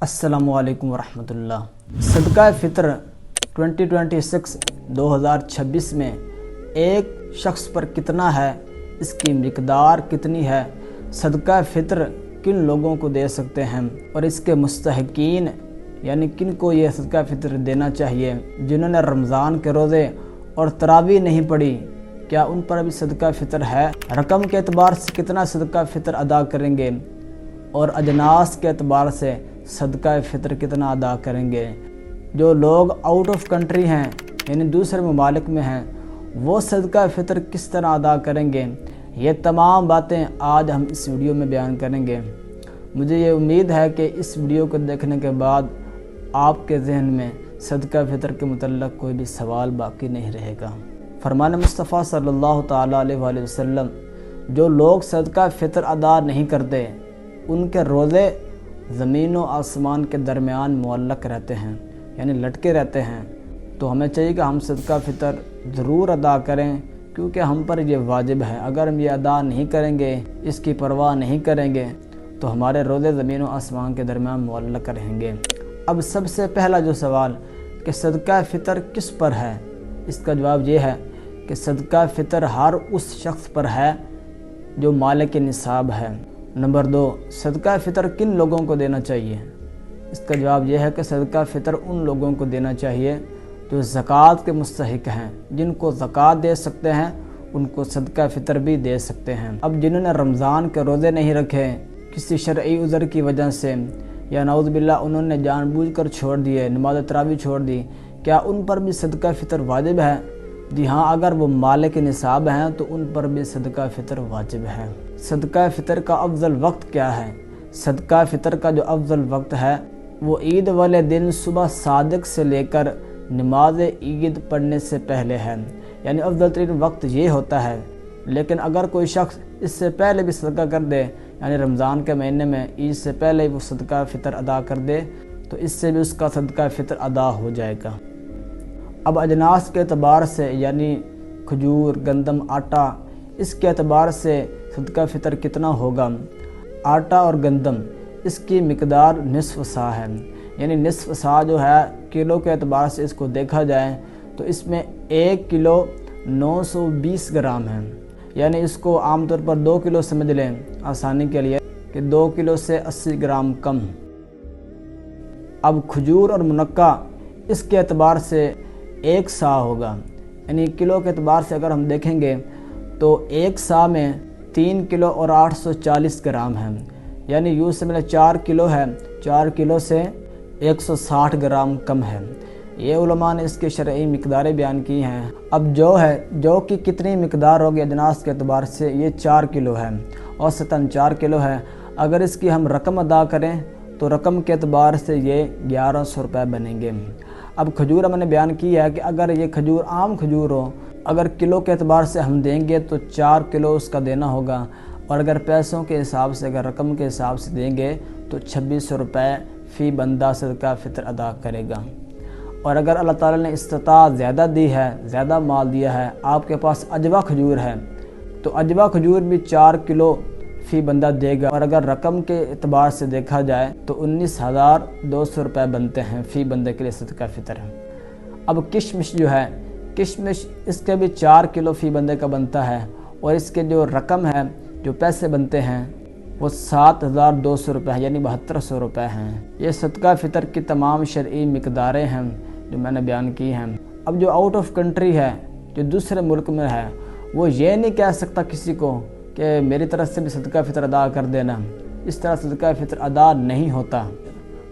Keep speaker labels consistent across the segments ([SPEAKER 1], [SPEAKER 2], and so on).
[SPEAKER 1] अस्सलामु अलैकुम वरहमतुल्लाह। सदका फ़ितर 2026 में एक शख्स पर कितना है, इसकी मिकदार कितनी है, सदका फ़ितर किन लोगों को दे सकते हैं और इसके मुस्तहिकीन यानी किन को ये सदका फ़ितर देना चाहिए। जिन्होंने रमज़ान के रोज़े और तरावी नहीं पढ़ी, क्या उन पर भी सदका फ़ितर है? रकम के एतबार से कितना सदका फ़ितर अदा करेंगे और अजनास के एतबार से सदका फ़ितर कितना अदा करेंगे। जो लोग आउट ऑफ कंट्री हैं यानी दूसरे ममालिक में हैं, वो सदका फ़ितर किस तरह अदा करेंगे, ये तमाम बातें आज हम इस वीडियो में बयान करेंगे। मुझे ये उम्मीद है कि इस वीडियो को देखने के बाद आपके जहन में सदका फ़ितर के मुतल्लक़ कोई भी सवाल बाकी नहीं रहेगा। फरमान मुस्तफ़ा सल्लल्लाहु तआला अलैहि वसल्लम, जो लोग सदका फ़ितर अदा नहीं करते उनके रोज़े ज़मीन व आसमान के दरमियान मुअल्लक़ रहते हैं यानी लटके रहते हैं। तो हमें चाहिए कि हम सदका फ़ितर ज़रूर अदा करें, क्योंकि हम पर ये वाजिब है। अगर हम ये अदा नहीं करेंगे, इसकी परवाह नहीं करेंगे, तो हमारे रोज़े ज़मीन व आसमान के दरमियान मुअल्लक़ रहेंगे। अब सबसे पहला जो सवाल कि सदका फ़ितर किस पर है, इसका जवाब ये है कि सदका फ़ितर हर उस शख्स पर है जो मालिक निसाब है। नंबर 2, सदका फ़ितर किन लोगों को देना चाहिए? इसका जवाब यह है कि सदका फ़ितर उन लोगों को देना चाहिए जो ज़कात के मुस्तहिक हैं। जिनको ज़कात दे सकते हैं उनको सदका फ़ितर भी दे सकते हैं। अब जिन्होंने रमज़ान के रोज़े नहीं रखे किसी शरई उज़र की वजह से, या नाउज़ बिल्लाह उन्होंने जानबूझकर छोड़ दिए, नमाज़ तरावी छोड़ दी, क्या उन पर भी सदका फ़ितर वाजिब है? जी हाँ, अगर वो मालिक निसाब हैं तो उन पर भी सदका फ़ितर वाजिब है। सदका फ़ितर का अफजल वक्त क्या है? सदका फ़ितर का जो अफजल वक्त है वो ईद वाले दिन सुबह सादिक से लेकर नमाज ईद पढ़ने से पहले है, यानी अफजल तरीन वक्त ये होता है। लेकिन अगर कोई शख्स इससे पहले भी सदका कर दे, यानी रमज़ान के महीने में ईद से पहले वो सदका फ़ितर अदा कर दे, तो इससे भी उसका सदका फ़ितर अदा हो जाएगा। अब अजनास के एतबार से यानी खजूर, गंदम, आटा, इसके एतबार से सदका फ़ितर कितना होगा? आटा और गंदम इसकी मिकदार निस्फ़ सा है, यानी निस्फ़ सा जो है किलो के एतबार से इसको देखा जाए तो इसमें 1 किलो 920 ग्राम है। यानी इसको आमतौर पर 2 किलो समझ लें आसानी के लिए कि 2 किलो से 80 ग्राम कम। अब खजूर और मुनक्का इसके एतबार से 1 सा होगा, यानी किलो के एतबार से अगर हम देखेंगे तो 1 सा में 3 किलो और 840 ग्राम है, यानी यूँ से मतलब 4 किलो है, 4 किलो से 160 ग्राम कम है। ये उलमा ने इसकी शरई मिकदारें बयान की हैं। अब जो की कितनी मिकदार होगी अजनास के एतबार से, ये 4 किलो है, औसतन 4 किलो है। अगर इसकी हम रकम अदा करें तो रकम के एतबार से ये 1100 रुपये बनेंगे। अब खजूर मैंने बयान किया है कि अगर ये खजूर आम खजूर हो, अगर किलो के एतबार से हम देंगे तो 4 किलो उसका देना होगा, और अगर पैसों के हिसाब से, अगर रकम के हिसाब से देंगे तो 2600 रुपये फ़ी बंदा सदका फ़ितर अदा करेगा। और अगर अल्लाह ताला ने इस्तिताअत ज़्यादा दी है, ज़्यादा माल दिया है, आपके पास अजवा खजूर है, तो अजवा खजूर भी 4 किलो फ़ी बंदा देगा। और अगर रकम के एतबार से देखा जाए तो 19,200 रुपये बनते हैं फ़ी बंदे के लिए सदका फ़ितर है। अब किशमिश जो है, किशमिश इसके भी 4 किलो फ़ी बंदे का बनता है, और इसके जो रकम है, जो पैसे बनते हैं, वो 7,200 रुपये है, यानी 7200 रुपये हैं। ये सदका फ़ितर की तमाम शरई मिकदारें हैं जो मैंने बयान की हैं। अब जो आउट ऑफ कंट्री है, जो दूसरे मुल्क में है, वो ये नहीं कह सकता किसी को कि मेरी तरफ से भी सदका फ़ितर अदा कर देना। इस तरह सदका फ़ितर अदा नहीं होता,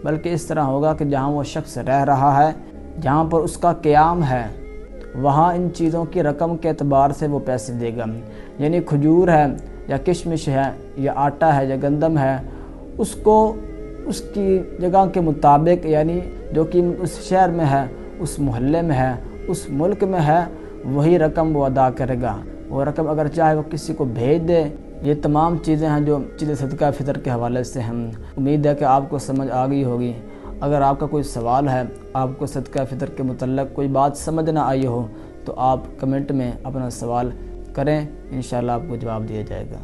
[SPEAKER 1] बल्कि इस तरह होगा कि जहाँ वो शख्स रह रहा है, जहाँ पर उसका क़याम है, वहाँ इन चीज़ों की रकम के एतबार से वो पैसे देगा। यानी खजूर है या किशमिश है या आटा है या गंदम है, उसको उसकी जगह के मुताबिक, यानी जो कि उस शहर में है, उस मोहल्ले में है, उस मुल्क में है, वही रकम वो अदा करेगा। वो रकम अगर चाहे वो किसी को भेज दे। ये तमाम चीज़ें हैं जो चीज़ें सदका फ़ितर के हवाले से हम उम्मीद है कि आपको समझ आ गई होगी। अगर आपका कोई सवाल है, आपको सदका फ़ितर के मुतल्लक़ कोई बात समझ ना आई हो, तो आप कमेंट में अपना सवाल करें, इंशाअल्लाह आपको जवाब दिया जाएगा।